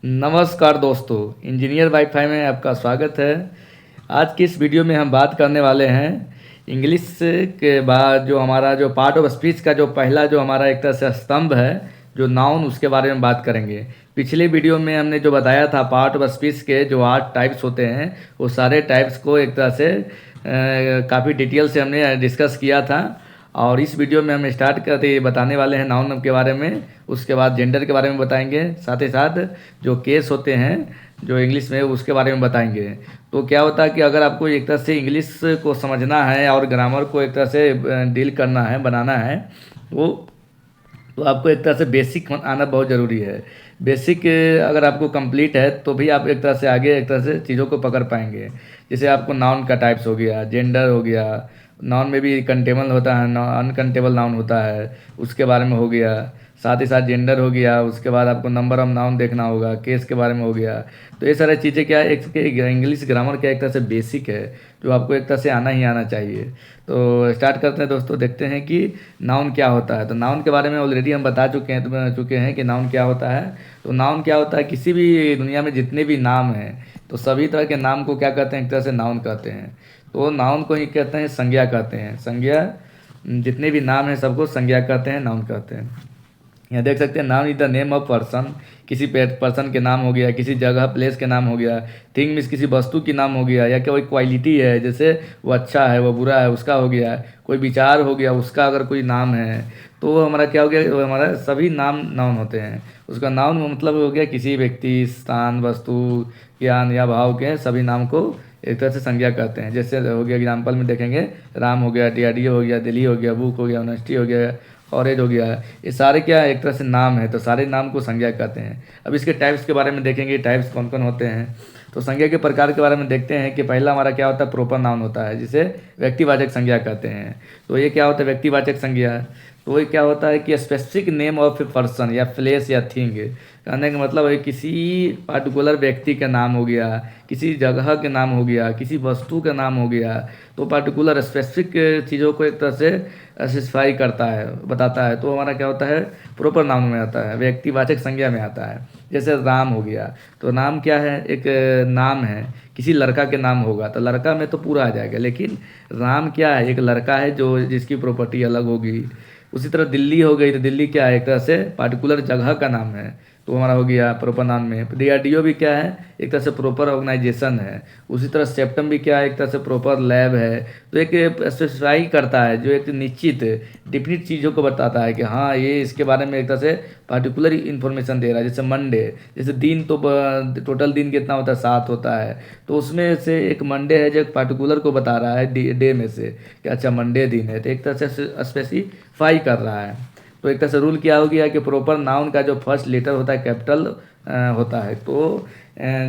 नमस्कार दोस्तों, engineer wifi में आपका स्वागत है। आज की इस वीडियो में हम बात करने वाले हैं इंग्लिश के बाद जो हमारा जो पार्ट ऑफ स्पीच का जो पहला जो हमारा एक तरह से स्तंभ है जो नाउन, उसके बारे में बात करेंगे। पिछले वीडियो में हमने जो बताया था पार्ट ऑफ स्पीच के जो 8 टाइप्स होते हैं वो सारे टाइप्स को एक तरह से काफ़ी डिटेल से हमने डिस्कस किया था। और इस वीडियो में हम स्टार्ट करते बताने वाले हैं नाउन के बारे में, उसके बाद जेंडर के बारे में बताएंगे, साथ ही साथ जो केस होते हैं जो इंग्लिश में उसके बारे में बताएंगे। तो क्या होता है कि अगर आपको एक तरह से इंग्लिश को समझना है और ग्रामर को एक तरह से डील करना है, बनाना है, वो तो आपको एक तरह से बेसिक आना बहुत ज़रूरी है। बेसिक अगर आपको कंप्लीट है तो भी आप एक तरह से आगे एक तरह से चीज़ों को पकड़ पाएंगे। जैसे आपको नाउन का टाइप्स हो गया, जेंडर हो गया, नाउन में भी कंटेबल होता है, अनकंटेबल नाउन होता है, उसके बारे में हो गया, साथ ही साथ जेंडर हो गया, उसके बाद आपको नंबर ऑफ नाउन देखना होगा, केस के बारे में हो गया। तो ये सारी चीज़ें क्या है, एक इंग्लिश ग्रामर का एक तरह से बेसिक है जो आपको एक तरह से आना ही आना चाहिए। तो स्टार्ट करते हैं दोस्तों, देखते हैं कि नाउन क्या होता है। तो नाउन के बारे में ऑलरेडी हम बता चुके हैं कि नाउन क्या होता है। तो नाउन क्या होता है, किसी भी दुनिया में जितने भी नाम हैं तो सभी तरह के नाम को क्या कहते हैं, एक तरह से नाउन कहते हैं। तो नाउन को ही कहते हैं संज्ञा कहते हैं। संज्ञा, जितने भी नाम हैं सबको संज्ञा कहते हैं, नाउन कहते हैं। यहाँ देख सकते हैं noun is the name of person, किसी पर्सन के नाम हो गया, किसी जगह प्लेस के नाम हो गया। थिंग मीन्स किसी वस्तु की नाम हो गया, या कोई क्वालिटी है जैसे वो अच्छा है वो बुरा है उसका हो गया। कोई विचार हो गया उसका अगर कोई नाम है तो वो हमारा क्या हो गया, वो हमारा सभी नाम नाउन होते हैं। उसका नाउन मतलब हो गया किसी व्यक्ति, स्थान, वस्तु, ज्ञान या भाव के सभी नाम को एक तरह से संज्ञा कहते हैं। जैसे हो गया एग्जाम्पल में देखेंगे, राम हो गया, डीआरडीओ हो गया, दिल्ली हो गया, बुक हो गया, ऑनेस्टी हो गया, ऑरेंज हो गया। ये सारे क्या एक तरह से नाम है, तो सारे नाम को संज्ञा कहते हैं। अब इसके टाइप्स के बारे में देखेंगे, टाइप्स कौन कौन होते हैं। तो संज्ञा के प्रकार के बारे में देखते हैं कि पहला हमारा क्या होता है, प्रोपर नाउन होता है, जिसे व्यक्तिवाचक संज्ञा कहते हैं। तो ये क्या होता है व्यक्तिवाचक संज्ञा, तो ये क्या होता है कि specific name of a person या प्लेस या थिंग। कहने का मतलब है किसी पार्टिकुलर व्यक्ति का नाम हो गया, किसी जगह के नाम हो गया, किसी वस्तु का नाम हो गया। तो पार्टिकुलर स्पेसिफिक चीज़ों को एक तरह से स्पेसिफाई करता है, बताता है। तो हमारा क्या होता है, प्रॉपर नाउन में आता है, व्यक्तिवाचक संज्ञा में आता है। जैसे राम हो गया, तो नाम क्या है, एक नाम है, किसी लड़का के नाम होगा तो लड़का में तो पूरा आ जाएगा, लेकिन राम क्या है, एक लड़का है जो जिसकी प्रॉपर्टी अलग होगी। उसी तरह दिल्ली हो गई, तो दिल्ली क्या है, एक तरह से पार्टिकुलर जगह का नाम है, तो हमारा हो गया प्रॉपर नाउन में। डीआरडीओ भी क्या है, एक तरह से प्रॉपर ऑर्गेनाइजेशन है। उसी तरह सेप्टम भी क्या है, एक तरह से प्रॉपर लैब है। तो एक स्पेसिफाई करता है, जो एक निश्चित डिफिनिट चीज़ों को बताता है कि हाँ ये इसके बारे में एक तरह से पार्टिकुलर इन्फॉर्मेशन दे रहा है। जैसे मंडे, जैसे दिन तो टोटल दिन कितना होता है, 7 होता है, तो उसमें से एक मंडे है जो एक पार्टिकुलर को बता रहा है डे में से कि अच्छा मंडे दिन है, तो एक तरह से स्पेसिफाई कर रहा है। तो एक तरह से रूल क्या हो गया कि प्रॉपर नाउन का जो फर्स्ट लेटर होता है कैपिटल होता है। तो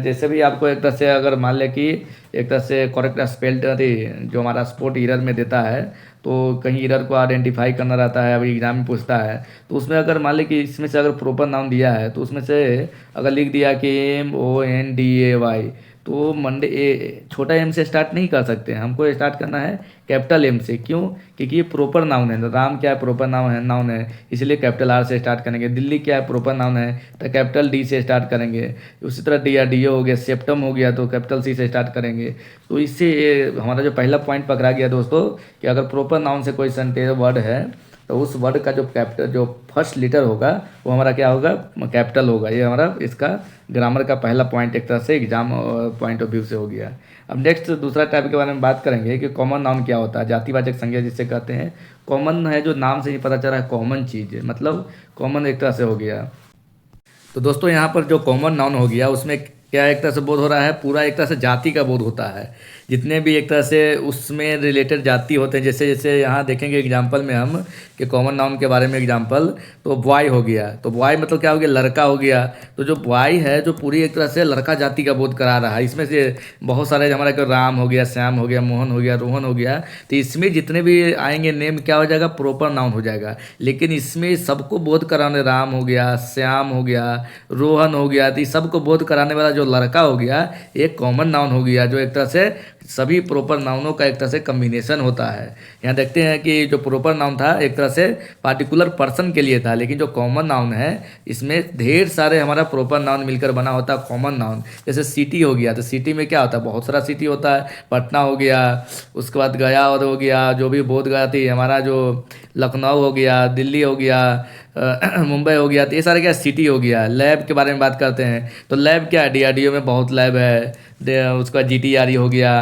जैसे भी आपको एक तरह से अगर मान लें कि एक तरह से करेक्ट स्पेल्ड जो हमारा स्पॉट एरर में देता है, तो कहीं एरर को आइडेंटिफाई करना रहता है, अभी एग्जाम में पूछता है, तो उसमें अगर मान लें कि इसमें से अगर प्रॉपर नाउन दिया है तो उसमें से अगर लिख दिया कि MONDAY, तो मंडे छोटा एम से स्टार्ट नहीं कर सकते हैं, हमको स्टार्ट करना है कैपिटल एम से। क्यों, क्योंकि ये प्रॉपर नाउन है। राम क्या है, प्रॉपर नाउन है, इसलिए कैपिटल आर से स्टार्ट करेंगे। दिल्ली क्या है, प्रॉपर नाउन है, तो कैपिटल डी से स्टार्ट करेंगे। उसी तरह डीआरडीओ हो गया, सेप्टम हो गया, तो कैपिटल सी से स्टार्ट करेंगे। तो इससे हमारा जो पहला पॉइंट पकड़ा गया दोस्तों कि अगर प्रॉपर नाउन से कोई सेंटेंस वर्ड है तो उस वर्ड का जो फर्स्ट लेटर होगा वो हमारा क्या होगा, कैपिटल होगा। ये हमारा इसका ग्रामर का पहला पॉइंट एक तरह से एग्जाम पॉइंट ऑफ व्यू से हो गया। अब नेक्स्ट दूसरा टाइप के बारे में बात करेंगे कि कॉमन नाउन क्या होता है, जातिवाचक संज्ञा जिसे कहते हैं। कॉमन है, जो नाम से ही पता चल रहा है कॉमन चीज़, मतलब कॉमन एक तरह से हो गया। तो दोस्तों यहाँ पर जो कॉमन नाउन हो गया उसमें क्या एक तरह से बोध हो रहा है, पूरा एक तरह से जाति का बोध होता है। जितने भी एक तरह से उसमें रिलेटेड जाति होते हैं, जैसे जैसे यहाँ देखेंगे एग्जांपल में हम कि कॉमन नाउन के बारे में एग्जांपल, तो बॉय हो गया, तो बॉय मतलब क्या हो गया, लड़का हो गया। तो जो बॉय है जो पूरी एक तरह से लड़का जाति का बोध करा रहा है। इसमें से बहुत सारे हमारा राम हो गया, श्याम हो गया, मोहन हो गया, रोहन हो गया, तो इसमें जितने भी आएंगे नेम क्या हो जाएगा, प्रॉपर नाउन हो जाएगा। लेकिन इसमें सबको बोध कराने, राम हो गया, श्याम हो गया, रोहन हो गया, तो इस सबको बोध कराने वाला जो लड़का हो गया एक कॉमन नाउन हो गया, जो एक तरह से सभी प्रॉपर नाउनों का एक तरह से कम्बिनेशन होता है। यहाँ देखते हैं कि जो प्रॉपर नाउन था एक तरह से पार्टिकुलर पर्सन के लिए था, लेकिन जो कॉमन नाउन है इसमें ढेर सारे हमारा प्रॉपर नाउन मिलकर बना होता है कॉमन नाउन। जैसे सिटी हो गया, तो सिटी में क्या होता है, बहुत सारा सिटी होता है। पटना हो गया, उसके बाद गया और हो गया, जो भी बोध गया थी हमारा, जो लखनऊ हो गया, दिल्ली हो गया, मुंबई हो गया, तो ये सारे क्या सिटी हो गया। लैब के बारे में बात करते हैं तो लैब क्या है, डीआरडीओ में बहुत लैब है। उसके बाद जीटीआरई हो गया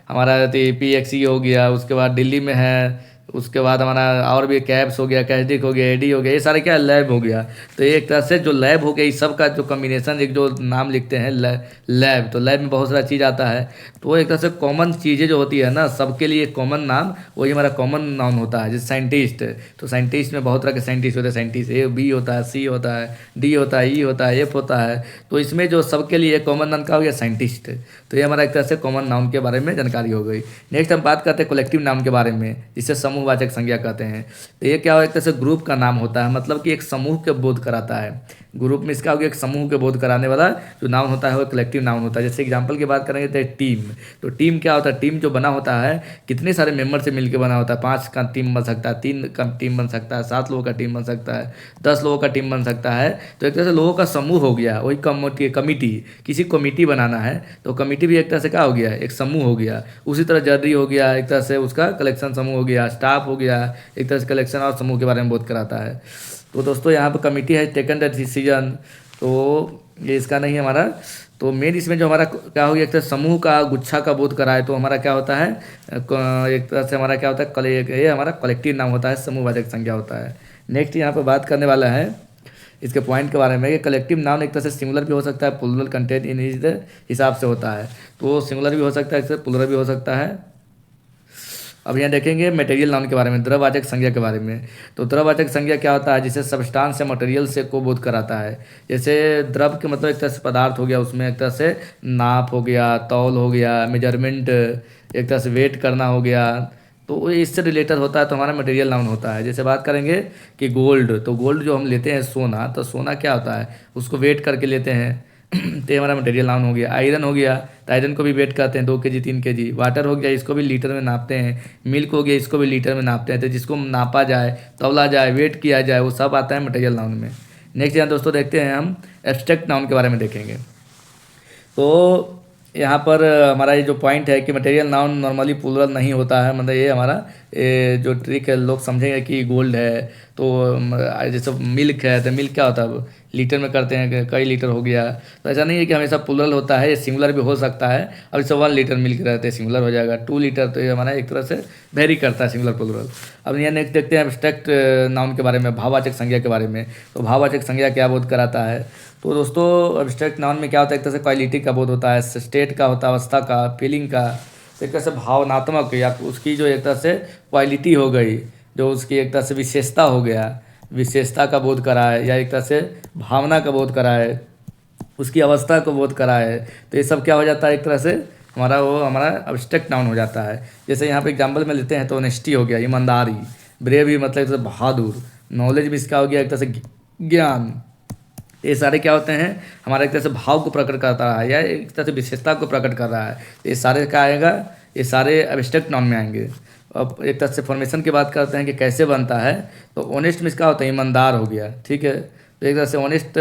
हमारा, तो पीएक्सी हो गया, उसके बाद दिल्ली में है, उसके बाद हमारा और भी कैब्स हो गया, कैसडिक हो गया, एडी हो गया, ये सारे क्या लैब हो गया। तो ये एक तरह से जो लैब हो गया इस सब का जो कम्बिनेशन, एक जो नाम लिखते हैं लैब, तो लैब में बहुत सारा चीज़ आता है। तो वो एक तरह से कॉमन चीज़ें जो होती है ना सबके लिए कॉमन नाम, वही हमारा कॉमन नाउन होता है। जैसे साइंटिस्ट, तो साइंटिस्ट में बहुत तरह के साइंटिस्ट होते हैं। साइंटिस्ट ए बी होता है, सी होता है, डी होता है, ई होता है, एफ होता है। तो इसमें जो सबके लिए कॉमन नाउन का हो गया साइंटिस्ट। तो ये हमारा एक तरह से कॉमन नाउन के बारे में जानकारी हो गई। नेक्स्ट हम बात करते हैं कलेक्टिव नाउन के बारे में, जिसे समूहवाचक संज्ञा कहते हैं। तो ये क्या हो, एक तरह से ग्रुप का नाम होता है, मतलब कि एक समूह के बोध कराता है। ग्रुप में इसका हो गया एक समूह के बोध कराने वाला जो नाउन होता है वो कलेक्टिव नाउन होता है। जैसे एग्जांपल की बात करेंगे तो टीम, तो टीम क्या होता है, टीम जो बना होता है कितने सारे मेंबर से मिलकर बना होता है। 5 का टीम बन सकता है, 3 का टीम बन सकता है, 7 लोगों का टीम बन सकता है, 10 लोगों का टीम बन सकता है। तो एक तरह से लोगों का समूह हो गया, वही कमिटी, किसी कमिटी बनाना है तो कमिटी भी एक तरह से क्या हो गया, एक समूह हो गया। उसी तरह जर्री हो गया, एक तरह से उसका कलेक्शन समूह हो गया। स्टाफ हो गया, एक तरह से कलेक्शन और समूह के बारे में बोध कराता है। तो दोस्तों यहाँ पर कमिटी है टेकन द डिसीजन, तो ये इसका नहीं है हमारा। तो मेन इसमें जो हमारा क्या हो गया, एक तरह समूह का गुच्छा का बोध कराए तो हमारा क्या होता है, एक तरह से हमारा क्या होता है, ये हमारा कलेक्टिव नाम होता है, समूहवाचक संज्ञा होता है। नेक्स्ट यहाँ पर बात करने वाला है इसके पॉइंट के बारे में कि कलेक्टिव नाउन एक तरह से सिंगुलर भी हो सकता है, प्लुरल कंटेंट इन इस हिसाब से होता है। तो सिंगुलर भी हो सकता है, प्लुरल भी हो सकता है। अब यहाँ देखेंगे मटेरियल नाउन के बारे में, द्रववाचक संज्ञा के बारे में। तो द्रववाचक संज्ञा क्या होता है, जिसे सब्सटेंस या मटेरियल से को बोध कराता है। जैसे द्रव के मतलब एक तरह से पदार्थ हो गया, उसमें एक तरह से नाप हो गया, तौल हो गया, मेजरमेंट, एक तरह से वेट करना हो गया, तो इससे रिलेटेड होता है, तो हमारा मटेरियल नाउन होता है। जैसे बात करेंगे कि गोल्ड, तो गोल्ड जो हम लेते हैं सोना, तो सोना क्या होता है, उसको वेट करके लेते हैं तो ये हमारा मटेरियल नाउन हो गया। आयरन हो गया, तो आयरन को भी वेट करते हैं 2 kg 3 kg। वाटर हो गया, इसको भी लीटर में नापते हैं। मिल्क हो गया, इसको भी लीटर में नापते हैं। तो जिसको नापा जाए, तौला जाए, वेट किया जाए, वो सब आता है मटेरियल नाउन में। नेक्स्ट यहाँ दोस्तों देखते हैं हम एब्स्ट्रैक्ट नाउन के बारे में देखेंगे। तो यहाँ पर हमारा ये जो पॉइंट है कि मटेरियल नाउन नॉर्मली प्लुरल नहीं होता है, मतलब ये हमारा जो ट्रिक है, लोग समझेंगे कि गोल्ड है तो जैसे मिल्क है, तो मिल्क क्या होता है, लीटर में करते हैं, कई लीटर हो गया। तो ऐसा नहीं है कि हमेशा प्लुरल होता है, ये सिंगुलर भी हो सकता है। अब जैसे 1 लीटर मिल्क रहते हैं, सिंगुलर हो जाएगा। 2 लीटर, तो ये हमारा एक तरह से वेरी करता है सिंगुलर प्लुरल। अब यहाँ नेक्स्ट देखते हैं एब्स्ट्रैक्ट नाउन के बारे में, भाववाचक संज्ञा के बारे में। तो भाववाचक संज्ञा क्या बोध कराता है, तो दोस्तों एब्स्ट्रैक्ट नाउन में क्या होता है, एक तरह से क्वालिटी का बोध होता है, स्टेट का होता है, अवस्था का, फीलिंग का। तो एक तरह से भावनात्मक या उसकी जो एक तरह से क्वालिटी हो गई, जो उसकी एक तरह से विशेषता हो गया, विशेषता का बोध कराए, या एक तरह से भावना का बोध कराए, उसकी अवस्था को बोध कराए। तो ये सब क्या हो जाता है, एक तरह से हमारा एब्स्ट्रैक्ट नाउन हो जाता है। जैसे यहाँ पे एग्जाम्पल में लेते हैं तो ऑनेस्टी हो गया, ईमानदारी। ब्रेव भी मतलब एक तरह से बहादुर। नॉलेज भी इसका हो गया एक तरह से ज्ञान। ये सारे क्या होते हैं, हमारा एक तरह से भाव को प्रकट करता है, या एक तरह से विशेषता को प्रकट कर रहा है। ये सारे क्या आएगा, ये सारे एब्स्ट्रैक्ट नाउन में आएंगे। अब एक तरह से फॉर्मेशन की बात करते हैं कि कैसे बनता है। तो ऑनेस्ट में इसका होता है ईमानदार हो गया, ठीक है। तो एक तरह से ऑनेस्ट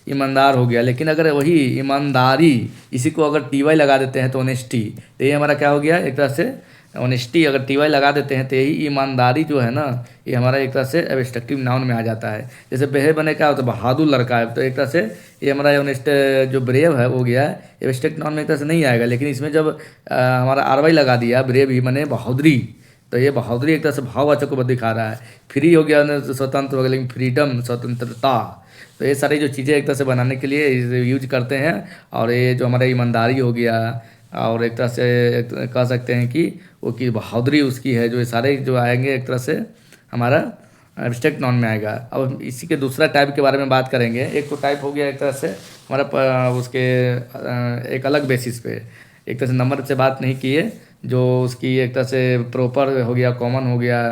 ईमानदार हो गया। लेकिन अगर वही ईमानदारी इसी को अगर टी वाई लगा देते हैं तो ऑनेस्टी, तो ये हमारा क्या हो गया, एक तरह से ऑनेस्टी अगर टी वाई लगा देते हैं तो यही ईमानदारी जो है ना, ये हमारा एक तरह से एब्स्ट्रैक्टिव नाउन में आ जाता है। जैसे ब्रेव बने क्या होता है, बहादुर लड़का है, तो एक तरह से ये हमारा ऑनेस्ट जो ब्रेव है हो गया एब्स्ट्रैक्ट नाउन में एक तरह से नहीं आएगा। लेकिन इसमें जब हमारा आर वाई लगा दिया, ब्रेव ही बने बहादुरी, तो ये बहादुरी एक तरह से भाववाचक को दिखा रहा है। फ्री हो गया, स्वतंत्र हो गया, लेकिन फ्रीडम, स्वतंत्रता। तो ये सारी जो चीज़ें एक तरह से बनाने के लिए यूज करते हैं। और ये जो हमारा ईमानदारी हो गया, और एक तरह से कह सकते हैं कि वो की बहादुरी उसकी है, जो ये सारे जो आएंगे एक तरह से हमारा एब्स्ट्रैक्ट नाउन में आएगा। अब इसी के दूसरा टाइप के बारे में बात करेंगे। एक तो टाइप हो गया एक तरह से हमारा उसके एक अलग बेसिस पे, एक तरह से नंबर से बात नहीं किए, जो उसकी एक तरह से प्रॉपर हो गया, कॉमन हो गया,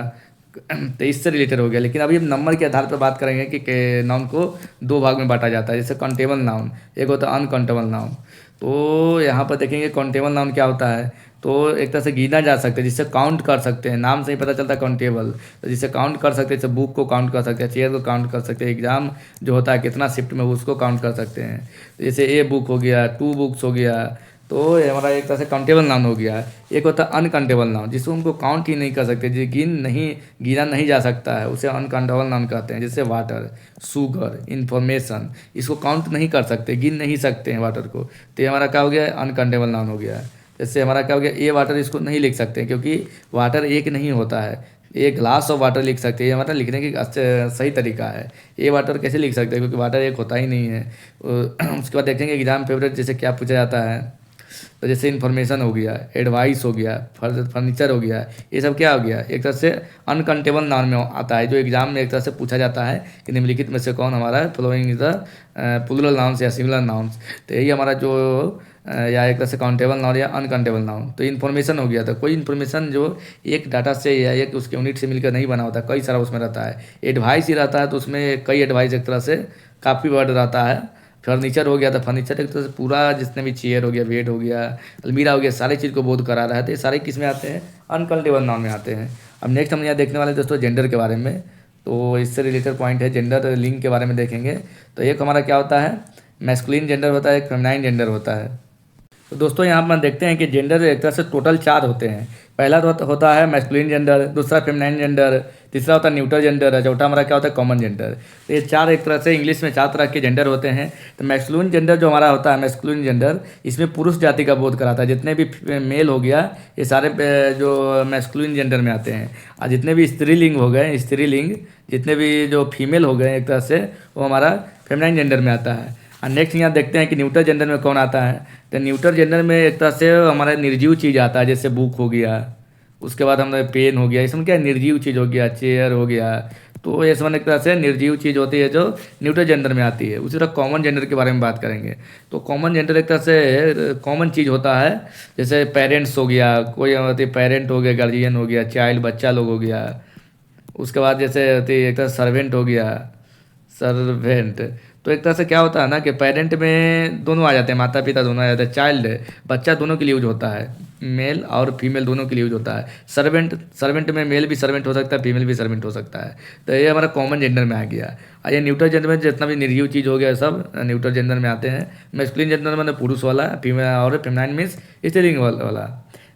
तो इससे रिलेटेड हो गया। लेकिन अभी हम नंबर के आधार पर बात करेंगे कि नाउन को 2 भाग में बांटा जाता है। जैसे काउंटेबल नाउन, एक होता है अनकाउंटेबल नाउन। तो यहाँ पर देखेंगे काउंटेबल नाउन क्या होता है, तो एक तरह से गिना जा सकते हैं, जिससे काउंट कर सकते हैं, नाम से ही पता चलता है काउंटेबल, तो जिससे काउंट कर सकते हैं, जैसे बुक को काउंट कर सकते हैं, चेयर को काउंट कर सकते हैं, एग्जाम जो होता है कितना शिफ्ट में उसको काउंट कर सकते हैं। तो जैसे ए बुक हो गया, 2 बुक्स हो गया, तो ये हमारा एक तरह से काउंटेबल नाउन हो गया। एक होता है अनकाउंटेबल नाउन, जिसको उनको काउंट ही नहीं कर सकते, जो गिना नहीं जा सकता है, उसे अनकाउंटेबल नाउन कहते हैं। जैसे वाटर, शुगर, इंफॉर्मेशन, इसको काउंट नहीं कर सकते, गिन नहीं सकते हैं वाटर को, तो ये हमारा क्या हो गया, अनकाउंटेबल नाउन हो गया। जैसे हमारा क्या हो गया, ए वाटर, इसको नहीं लिख सकते क्योंकि वाटर एक नहीं होता है, एक ग्लास ऑफ वाटर लिख सकते हैं, ये हमारा लिखने की सही तरीका है। ए वाटर कैसे लिख सकते हैं, क्योंकि वाटर एक होता ही नहीं है। उसके बाद देखेंगे एग्जाम फेवरेट जैसे क्या पूछा जाता है, तो जैसे इन्फॉर्मेशन हो गया, एडवाइस हो गया, फर्नीचर हो गया, ये सब क्या हो गया, एक तरह से अनकाउंटेबल नाउन में आता है, जो एग्जाम में एक तरह से पूछा जाता है कि निम्नलिखित में से कौन हमारा following is the plural nouns या सिंगुलर नाउन्स। तो यही हमारा जो या एक तरह से काउंटेबल नाउन या अनकाउंटेबल नाउन। तो इन्फॉर्मेशन हो गया, तो कोई इन्फॉर्मेशन जो एक डाटा से या एक उसके यूनिट से मिलकर नहीं बना होता, कई सारा उसमें रहता है। एडवाइस ही रहता है तो उसमें कई एडवाइस एक तरह से काफ़ी वर्ड रहता है। फर्नीचर हो गया, तो फर्नीचर एक तरह से पूरा जितने भी चेयर हो गया, बेड हो गया, अलमीरा हो गया, सारी चीज़ को बोध करा रहा है, तो ये सारे किस में आते हैं, अनकाउंटेबल नाउन में आते हैं। अब नेक्स्ट हम यहाँ देखने वाले हैं दोस्तों जेंडर के बारे में, तो इससे रिलेटेड पॉइंट है, जेंडर लिंग के बारे में देखेंगे। तो एक हमारा क्या होता है, मैस्कुलिन जेंडर होता है, एक फेमिनाइन जेंडर होता है। तो दोस्तों यहाँ पर देखते हैं कि जेंडर एक तरह से टोटल 4 होते हैं। पहला होता है मैस्कुलिन जेंडर, दूसरा फेमिनाइन जेंडर, तीसरा होता है न्यूट्रल जेंडर, चौथा हमारा क्या होता है, कॉमन जेंडर। तो ये 4 एक तरह से इंग्लिश में 4 तरह के जेंडर होते हैं। तो मैस्कुलिन जेंडर जो हमारा होता है, मैस्कुलिन जेंडर, इसमें पुरुष जाति का बोध कराता है। जितने भी मेल हो गया, ये सारे जो मैस्कुलिन जेंडर में आते हैं, और जितने भी स्त्रीलिंग हो गए, स्त्रीलिंग जितने भी जो फीमेल हो गए एक तरह से, वो हमारा फेमिनाइन जेंडर में आता है। और नेक्स्ट यहाँ देखते हैं कि न्यूट्रल जेंडर में कौन आता है। तो न्यूट्रल जेंडर में एक तरह से हमारा निर्जीव चीज़ आता है, जैसे बुक हो गया, उसके बाद हमारे पेन हो गया, इसमें क्या निर्जीव चीज़ हो गया, चेयर हो गया, तो ये सब एक तरह से निर्जीव चीज़ होती है जो न्यूट्रल जेंडर में आती है। उसी तरह कॉमन जेंडर के बारे में बात करेंगे। तो कॉमन जेंडर एक तरह से कॉमन चीज़ होता है, जैसे पेरेंट्स हो गया, कोई होती पेरेंट हो गया, गार्जियन हो गया, चाइल्ड बच्चा लोग हो गया, उसके बाद जैसे होती एक तरह सर्वेंट हो गया, सर्वेंट। तो एक तरह से क्या होता है ना कि पेरेंट में दोनों आ जाते हैं, माता पिता दोनों आ जाते हैं, चाइल्ड बच्चा दोनों के लिए यूज होता है, मेल और फीमेल दोनों के लिए यूज होता है। सर्वेंट में मेल भी सर्वेंट हो सकता है, फीमेल भी सर्वेंट हो सकता है। तो ये हमारा कॉमन जेंडर में आ गया। और ये न्यूट्रल जेंडर में जितना भी निर्जीव चीज़ हो गया सब न्यूट्रल जेंडर में आते हैं। मैस्कुलिन जेंडर में पुरुष वाला, फीमेल, और फेमिनाइन मीन्स स्त्रीलिंग वाला।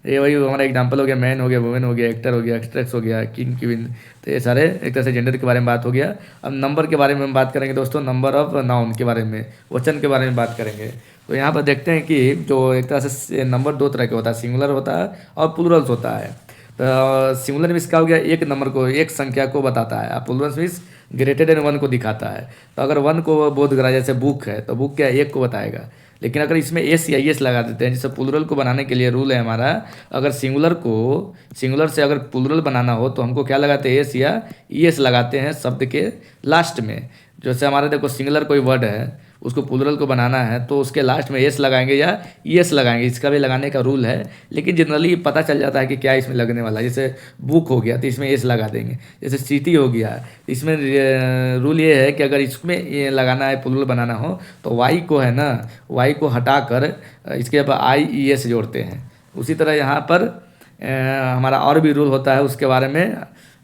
ये वही हमारा एग्जांपल हो गया, मैन हो गया, वुमेन हो गया, एक्टर हो गया, एक्ट्रेस हो गया, किंग, क्वीन। तो ये सारे एक तरह से जेंडर के बारे में बात हो गया। अब नंबर के बारे में हम बात करेंगे दोस्तों, नंबर ऑफ नाउन के बारे में, वचन के बारे में बात करेंगे। तो यहाँ पर देखते हैं कि जो एक तरह से नंबर 2 तरह के होता है, सिंगुलर होता है और प्लूरल्स होता है। तो सिंगुलर मीन्स क्या हो गया, एक नंबर को, एक संख्या को बताता है। प्लूरल्स मीन्स ग्रेटर देन 1 को दिखाता है। तो अगर 1 को बोध करा, जैसे बुक है तो बुक क्या 1 को बताएगा। लेकिन अगर इसमें एस या एस लगा देते हैं, जैसे प्लूरल को बनाने के लिए रूल है हमारा, अगर सिंगुलर से अगर प्लूरल बनाना हो तो हमको क्या लगाते हैं, एस या एस लगाते हैं शब्द के लास्ट में। जैसे हमारे देखो सिंगुलर कोई वर्ड है, उसको प्लूरल को बनाना है तो उसके लास्ट में एस लगाएंगे या एस लगाएंगे, इसका भी लगाने का रूल है। लेकिन जनरली पता चल जाता है कि क्या इसमें लगने वाला है। जैसे बुक हो गया तो इसमें एस लगा देंगे। जैसे सिटी हो गया, इसमें रूल ये है कि अगर इसमें ये लगाना है, प्लूरल बनाना हो, तो वाई को है ना, वाई को हटाकर इसके बाद आई ई एस जोड़ते हैं। उसी तरह यहाँ पर हमारा और भी रूल होता है, उसके बारे में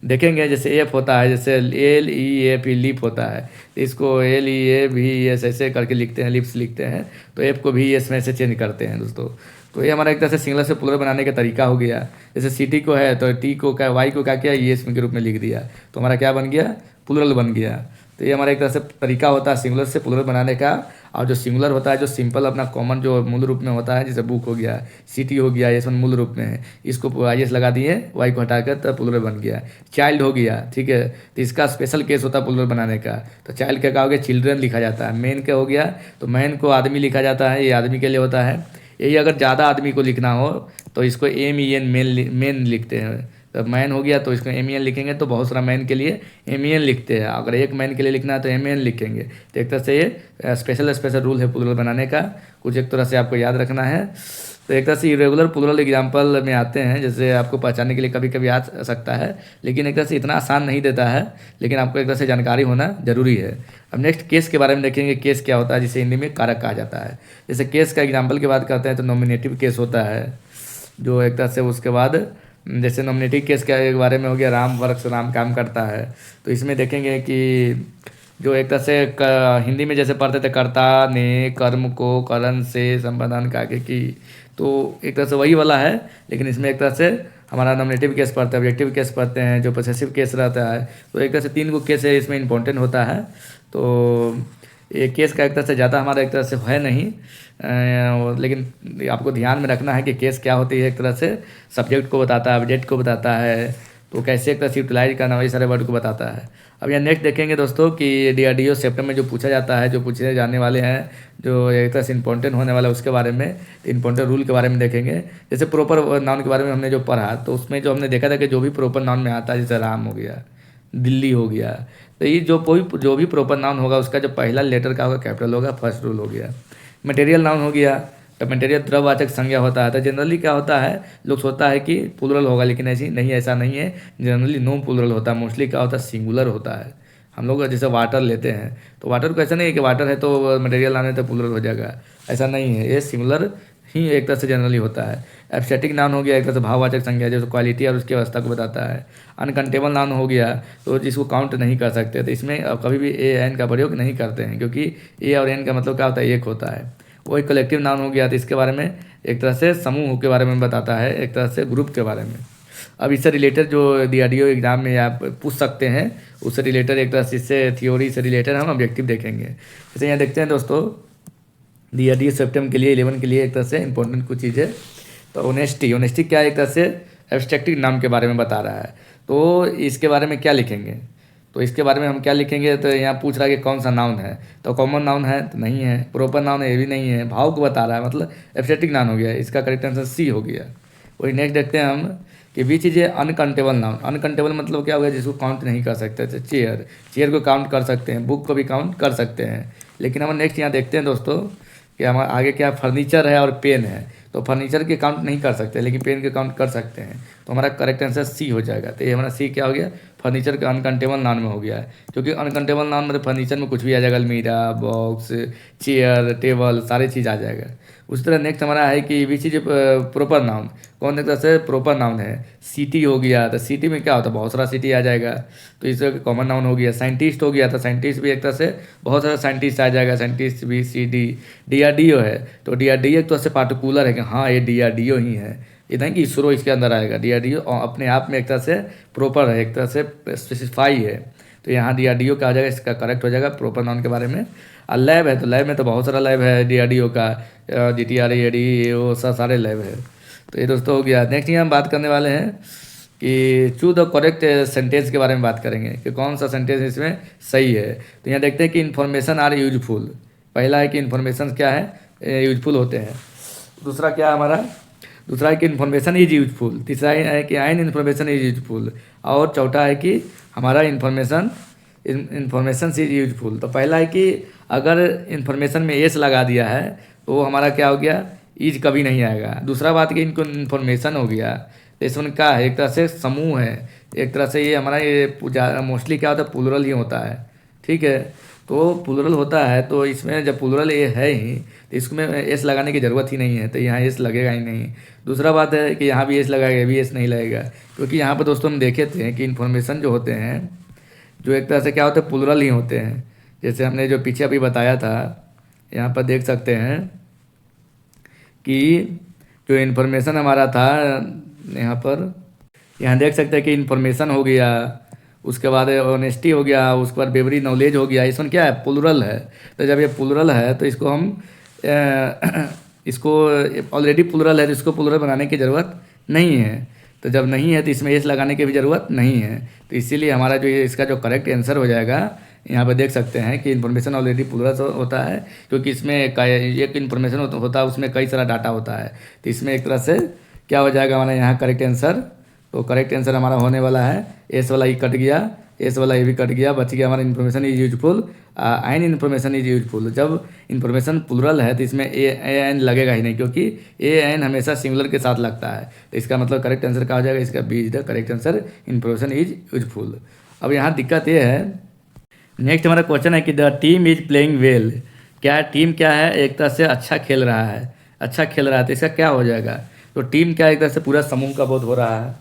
देखेंगे। जैसे एफ होता है, जैसे L E F E lip होता है, इसको एल ई ए भी एस ऐसे करके लिखते हैं, लिप्स लिखते हैं। तो एफ को भी एस में से चेंज करते हैं दोस्तों। तो ये हमारा एक तरह से सिंगुलर से प्लूरल बनाने का तरीका हो गया। जैसे सिटी को है तो टी को क्या, वाई को क्या किया, ई एस के रूप में लिख दिया, तो हमारा क्या बन गया, प्लूरल बन गया। तो ये हमारा एक तरह से तरीका होता है सिंगुलर से प्लूरल बनाने का। और जो सिंगुलर होता है, जो सिंपल अपना कॉमन जो मूल रूप में होता है, जैसे बुक हो गया, सिटी हो गया, ये सब मूल रूप में है, इसको आई एस लगा दिए, वाई को हटाकर तो प्लूरल बन गया। चाइल्ड हो गया, ठीक है, तो इसका स्पेशल केस होता है प्लूरल बनाने का। तो चाइल्ड क्या हो गया, चिल्ड्रन लिखा जाता है। मैन क्या हो गया, तो मैन को आदमी लिखा जाता है, ये आदमी के लिए होता है। यही अगर ज़्यादा आदमी को लिखना हो तो इसको एम ई एन मेन लिखते हैं। तो मैन हो गया तो इसको एम ई एन लिखेंगे, तो बहुत सारा मैन के लिए एम ई एन लिखते हैं। अगर एक मैन के लिए लिखना है तो एम ई एन लिखेंगे। तो एक तरह से ये स्पेशल रूल है प्लूरल बनाने का, कुछ एक तरह से आपको याद रखना है। तो एक तरह से इरेगुलर प्लूरल एग्जाम्पल में आते हैं, जैसे आपको पहचानने के लिए कभी कभी आ सकता है, लेकिन एक तरह से इतना आसान नहीं देता है, लेकिन आपको एक तरह से जानकारी होना जरूरी है। अब नेक्स्ट केस के बारे में देखेंगे। केस क्या होता है, जिसे हिंदी में कारक कहा जाता है। जैसे केस का एग्जाम्पल की बात करते हैं तो नॉमिनेटिव केस होता है, जो एक तरह से उसके बाद जैसे नॉमिनेटिव केस के बारे में हो गया, राम वर्क्स राम काम करता है। तो इसमें देखेंगे कि जो एक तरह से हिंदी में जैसे पढ़ते थे कर्ता ने कर्म को करण से संपादन का आगे की, तो एक तरह से वही वाला है, लेकिन इसमें एक तरह से हमारा नॉमिनेटिव केस पढ़ते हैं, ऑब्जेक्टिव केस पढ़ते हैं, जो पोसेसिव केस रहता है। तो एक तरह से 3 गो केस है इसमें इम्पोर्टेंट होता है। तो ये केस का एक तरह से ज़्यादा हमारा एक तरह से है नहीं, लेकिन आपको ध्यान में रखना है कि केस क्या होती है। एक तरह से सब्जेक्ट को बताता है, ऑब्जेक्ट को बताता है, तो कैसे एक तरह से यूटिलाइज करना वही सारे वर्ड को बताता है। अब यहाँ नेक्स्ट देखेंगे दोस्तों कि डीआरडीओ सेप्टेम में जो पूछा जाता है, जो पूछे जाने वाले हैं, जो एक तरह से इंपॉर्टेंट होने वाला है उसके बारे में, इंपॉर्टेंट रूल के बारे में देखेंगे। जैसे प्रॉपर नाउन के बारे में हमने जो पढ़ा, तो उसमें जो हमने देखा था कि जो भी प्रॉपर नाउन में आता है, जैसे राम हो गया, दिल्ली हो गया, तो ये जो भी प्रॉपर नाउन होगा उसका जो पहला लेटर का होगा कैपिटल होगा, फर्स्ट रूल हो गया। मटेरियल नाउन हो गया, तो मटेरियल द्रववाचक संज्ञा होता है। तो जनरली क्या होता है, लोग सोचता है कि प्लूरल होगा, लेकिन ऐसी नहीं, ऐसा नहीं है। जनरली नो प्लूरल होता है, मोस्टली क्या होता है, सिंगुलर होता है। हम लोग जैसे वाटर लेते हैं, तो वाटर को ऐसा नहीं है कि वाटर है तो मटेरियल आने तो प्लूरल हो जाएगा, ऐसा नहीं है। ये सिंगुलर ही एक तरह से जनरली होता है। एब्स्ट्रैक्टिव नाउन हो गया, एक तरह से भाववाचक संज्ञा, जैसे क्वालिटी और उसकी अवस्था को बताता है। अनकाउंटेबल नाउन हो गया, तो जिसको काउंट नहीं कर सकते, तो इसमें कभी भी ए एन का प्रयोग नहीं करते हैं, क्योंकि ए और एन का मतलब क्या होता है, एक होता है। वही कलेक्टिव नाउन हो गया, तो इसके बारे में एक तरह से समूह के बारे में बताता है, एक तरह से ग्रुप के बारे में। अब इससे रिलेटेड जो डीआरडीओ एग्जाम में आप पूछ सकते हैं, उससे रिलेटेड एक तरह से इससे थ्योरी से रिलेटेड हम ऑब्जेक्टिव देखेंगे। जैसे यहाँ देखते हैं दोस्तों, डीआरडीओ सेप्टेम के लिए 11 के लिए एक तरह से इंपॉर्टेंट कुछ चीज़ है। तो ऑनेस्टी क्या एक तरह से एब्स्ट्रैक्टिव नाम के बारे में बता रहा है। तो इसके बारे में क्या लिखेंगे, तो इसके बारे में हम क्या लिखेंगे, तो यहाँ पूछ रहा है कि कौन सा नाउन है, तो कॉमन नाउन है तो नहीं है, प्रॉपर नाउन है ये भी नहीं है, भाव को बता रहा है, मतलब एब्स्ट्रैक्टिव नाउन हो गया, इसका करेक्ट आंसर सी हो गया। वही नेक्स्ट देखते हैं हम कि बीच चीज़ है अनकाउंटेबल नाउन। अनकाउंटेबल मतलब क्या हो गया, जिसको काउंट नहीं कर सकते। जैसे चेयर को काउंट कर सकते हैं, बुक को भी काउंट कर सकते हैं, लेकिन हम नेक्स्ट यहाँ देखते हैं दोस्तों कि हमारे आगे क्या फर्नीचर है और पेन है। तो फर्नीचर के काउंट नहीं कर सकते, लेकिन पेन के काउंट कर सकते हैं, तो हमारा करेक्ट आंसर सी हो जाएगा। तो ये हमारा सी क्या हो गया, फर्नीचर का अनकाउंटेबल नाउन में हो गया है, क्योंकि अनकाउंटेबल नाउन मतलब फर्नीचर में कुछ भी आ जाएगा, अलमीरा, बॉक्स, चेयर, टेबल, सारी चीज़ आ जाएगा। उस तरह नेक्स्ट हमारा है कि विच इज प्रॉपर नाउन, कौन एक तरह से प्रॉपर नाउन है। सिटी हो गया, तो सिटी में क्या होता है, बहुत सारा सिटी आ जाएगा, तो इसका कॉमन नाउन हो गया। साइंटिस्ट हो गया, तो साइंटिस्ट भी एक तरह से बहुत सारा साइंटिस्ट आ जाएगा, साइंटिस्ट भी सी डी। डीआरडीओ है, तो डीआरडीओ एक तरह से पार्टिकुलर है कि हाँ ये डीआरडीओ ही है, ये नहीं कि इसरो इसके अंदर आएगा। डीआरडीओ अपने आप में एक तरह से प्रॉपर है, एक तरह से स्पेसिफाई है, तो यहाँ डीआरडीओ का आ जाएगा, इसका करेक्ट हो जाएगा प्रॉपर नाउन के बारे में। और लैब है, तो लैब में तो बहुत सारा लैब है डीआरडीओ का, जीटीआर एडी वो सारे लैब है। तो ये दोस्तों हो गया। नेक्स्ट यहाँ हम बात करने वाले हैं कि चूज द करेक्ट सेंटेंस के बारे में बात करेंगे कि कौन सा सेंटेंस इसमें सही है। तो यहाँ देखते हैं कि इन्फॉर्मेशन आर यूजफुल। पहला है कि इन्फॉर्मेशन क्या है, यूजफुल होते हैं। दूसरा क्या है हमारा, दूसरा है कि इन्फॉर्मेशन इज यूजफुल। तीसरा है कि आइन इन्फॉर्मेशन इज यूजफुल। और चौथा है कि हमारा इन्फॉर्मेशन इज यूजफुल। तो पहला है कि अगर इन्फॉर्मेशन में एस लगा दिया है तो वो हमारा क्या हो गया, इज कभी नहीं आएगा। दूसरा बात कि इनको इन्फॉर्मेशन हो गया, तो इसमें क्या है, एक तरह से समूह है, एक तरह से ये हमारा ये मोस्टली क्या होता है, प्लूरल ही होता है, ठीक है। तो प्लूरल होता है, तो इसमें जब प्लूरल ये है ही, तो इसमें एस लगाने की ज़रूरत ही नहीं है, तो यहाँ एस लगेगा ही नहीं। दूसरा बात है कि यहाँ भी एस लगाएगा, ये भी एस नहीं लगेगा, क्योंकि यहाँ पर दोस्तों हम देखे थे कि इन्फॉर्मेशन जो होते हैं, जो एक तरह से क्या होते हैं, प्लूरल ही होते हैं। जैसे हमने जो पीछे अभी बताया था, यहाँ पर देख सकते हैं कि जो इन्फॉर्मेशन हमारा था यहाँ देख सकते हैं कि इन्फॉर्मेशन हो गया, उसके बाद ऑनेस्टी हो गया, उसके बाद बेवरी नॉलेज हो गया। इसमें क्या है, प्लूरल है। तो जब ये प्लूरल है तो इसको हम इसको ऑलरेडी प्लूरल है, तो इसको प्लूरल बनाने की ज़रूरत नहीं है। तो जब नहीं है तो इसमें एस लगाने की भी ज़रूरत नहीं है। तो इसीलिए हमारा जो ये इसका जो करेक्ट आंसर हो जाएगा, यहाँ पे देख सकते हैं कि इन्फॉर्मेशन ऑलरेडी प्लूरल होता है, क्योंकि इसमें एक इन्फॉर्मेशन होता है, उसमें कई सारा डाटा होता है। तो इसमें एक तरह से क्या हो जाएगा हमारा यहाँ करेक्ट आंसर। तो करेक्ट आंसर हमारा होने वाला है, एस वाला ई कट गया, एस वाला ए भी कट गया, बच गया हमारा इन्फॉर्मेशन इज यूजफुल, आइन इन्फॉर्मेशन इज यूजफुल। जब इन्फॉर्मेशन प्लूरल है तो इसमें ए एन लगेगा ही नहीं, क्योंकि ए एन हमेशा सिंगुलर के साथ लगता है। तो इसका मतलब करेक्ट आंसर क्या हो जाएगा, इसका B is the correct answer, information is useful. अब यहाँ दिक्कत ये है, नेक्स्ट हमारा क्वेश्चन है कि the team is playing well. क्या टीम क्या है, एक तरह से अच्छा खेल रहा है, अच्छा खेल रहा है, तो इसका क्या हो जाएगा। तो टीम क्या है, एक तरह से पूरा समूह का बोध हो रहा है।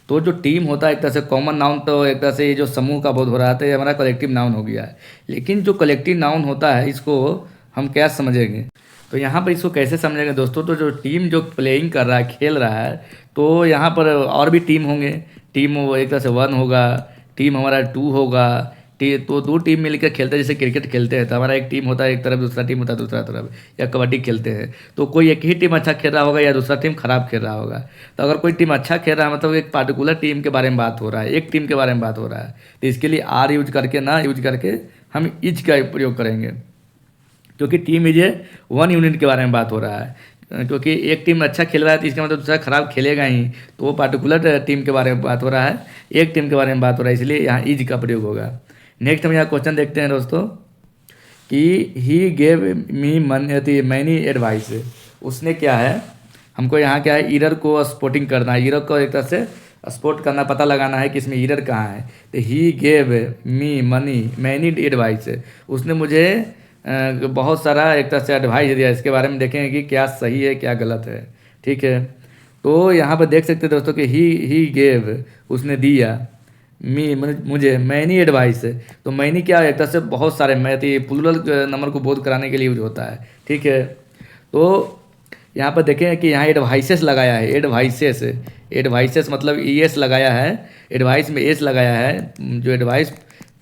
तो जो टीम होता है एक तरह से कॉमन नाउन, तो एक तरह से ये जो समूह का बोध हो रहा था ये हमारा कलेक्टिव नाउन हो गया है। लेकिन जो कलेक्टिव नाउन होता है इसको हम क्या समझेंगे, तो यहाँ पर इसको कैसे समझेंगे दोस्तों, तो जो टीम जो प्लेइंग कर रहा है, खेल रहा है, तो यहाँ पर और भी टीम होंगे। टीम वो एक तरह से 1 होगा, टीम हमारा 2 होगा। तो 2 टीम मिलकर खेलते हैं, जैसे क्रिकेट खेलते हैं तो हमारा एक टीम होता है एक तरफ, दूसरा टीम होता है दूसरा तरफ, या कबड्डी खेलते हैं तो कोई एक ही टीम अच्छा खेल रहा होगा या दूसरा टीम खराब खेल रहा होगा। तो अगर कोई टीम अच्छा खेल रहा है मतलब एक पार्टिकुलर टीम के बारे में बात हो रहा है, एक टीम के बारे में बात हो रहा है, तो इसके लिए आर यूज करके ना यूज करके हम इज का प्रयोग करेंगे, क्योंकि टीम इज ए 1 यूनिट के बारे में बात हो रहा है। क्योंकि एक टीम अच्छा खेल रहा है तो इसका मतलब दूसरा खराब खेलेगा ही, तो वो पार्टिकुलर टीम के बारे में बात हो रहा है, एक टीम के बारे में बात हो रहा है, इसलिए यहाँ इज का प्रयोग होगा। नेक्स्ट हम यहाँ क्वेश्चन देखते हैं दोस्तों कि he gave me many advice. उसने क्या है, हमको यहाँ क्या है, ईरर को स्पॉटिंग करना है, ईरर को एक तरह से स्पॉट करना, पता लगाना है कि इसमें ईरर कहाँ है। तो he gave me many advice, उसने मुझे बहुत सारा एक तरह से एडवाइस दिया। इसके बारे में देखेंगे कि क्या सही है क्या गलत है, ठीक है। तो यहाँ पर देख सकते हैं दोस्तों कि ही गेव, उसने दिया, मुझे मैनी एडवाइस, तो मैनी क्या है, एक तरह से बहुत सारे, मैं तो ये प्लूरल नंबर को बोध कराने के लिए यूज होता है, ठीक है। तो यहाँ पर देखें कि यहाँ एडवाइसेस लगाया है, एडवाइसेस मतलब ES लगाया है, एडवाइस में एस लगाया है। जो एडवाइस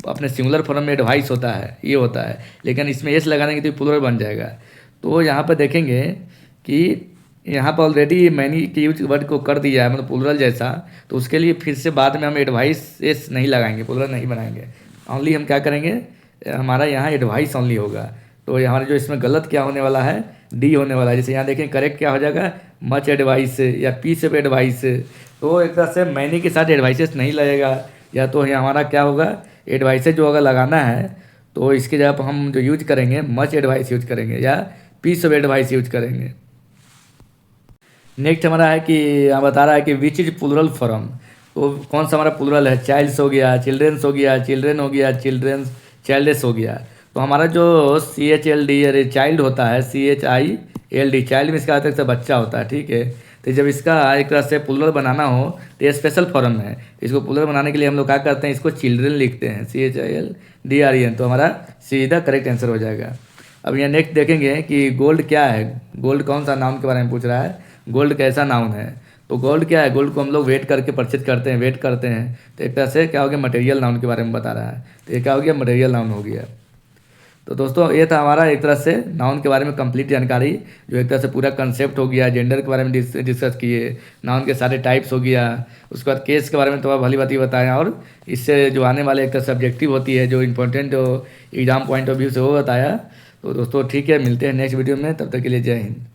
अपने सिंगुलर फॉर्म में एडवाइस होता है ये होता है, लेकिन इसमें एस लगाने के तो प्लूरल बन जाएगा। तो यहाँ पर देखेंगे कि यहाँ पर ऑलरेडी मैनी के यूज वर्ड को कर दिया है, मतलब प्लूरल जैसा, तो उसके लिए फिर से बाद में हम एडवाइस एस नहीं लगाएंगे, प्लूरल नहीं बनाएंगे, ओनली हम क्या करेंगे, हमारा यहाँ एडवाइस ओनली होगा। तो हमारा जो इसमें गलत क्या होने वाला है, डी होने वाला है। जैसे यहाँ देखें करेक्ट क्या हो जाएगा, मच एडवाइस या पीस ऑफ एडवाइस। तो एक तरह से मैनी के साथ एडवाइसेस नहीं लगेगा, या तो यहाँ हमारा क्या होगा, एडवाइसेस जो अगर लगाना है तो इसके जगह पर हम जो यूज करेंगे मच एडवाइस यूज करेंगे या पीस ऑफ एडवाइस यूज करेंगे। नेक्स्ट हमारा है कि यहाँ बता रहा है कि विच इज प्लूरल फॉर्म, तो कौन सा हमारा प्लूरल है, चाइल्ड्स हो गया, चिल्ड्रेंस हो गया, चिल्ड्रेन हो गया, चिल्ड्रेंस, चाइल्ड्स हो गया। तो हमारा जो CHLD चाइल्ड होता है, CHILD चाइल्ड में इसका अर्थ बच्चा होता है, ठीक है। तो जब इसका एक तरह से प्लूरल बनाना हो तो ये स्पेशल फॉर्म है, इसको प्लूरल बनाने के लिए हम लोग क्या करते हैं, इसको चिल्ड्रेन लिखते हैं, CHILDREN, तो हमारा सीधा करेक्ट आंसर हो जाएगा। अब यहाँ नेक्स्ट देखेंगे कि गोल्ड क्या है, गोल्ड कौन सा नाउन के बारे में पूछ रहा है, गोल्ड कैसा नाउन है। तो गोल्ड क्या है, गोल्ड को हम लोग वेट करके परचेज करते हैं, वेट करते हैं, तो एक तरह से क्या हो गया, मटेरियल नाउन के बारे में बता रहा है, तो ये क्या हो गया, मटेरियल नाउन हो गया। तो दोस्तों ये था हमारा एक तरह से नाउन के बारे में कंप्लीट जानकारी, जो एक तरह से पूरा कंसेप्ट हो गया, जेंडर के बारे में डिस्कस किए, नाउन के सारे टाइप्स हो गया, उसके बाद केस के बारे में तो भली बात ही बताया, और इससे जो आने वाले एक तरह सब्जेक्टिव होती है जो important exam point of view से वो बताया। तो दोस्तों ठीक है, मिलते हैं नेक्स्ट वीडियो में, तब तक के लिए जय हिंद।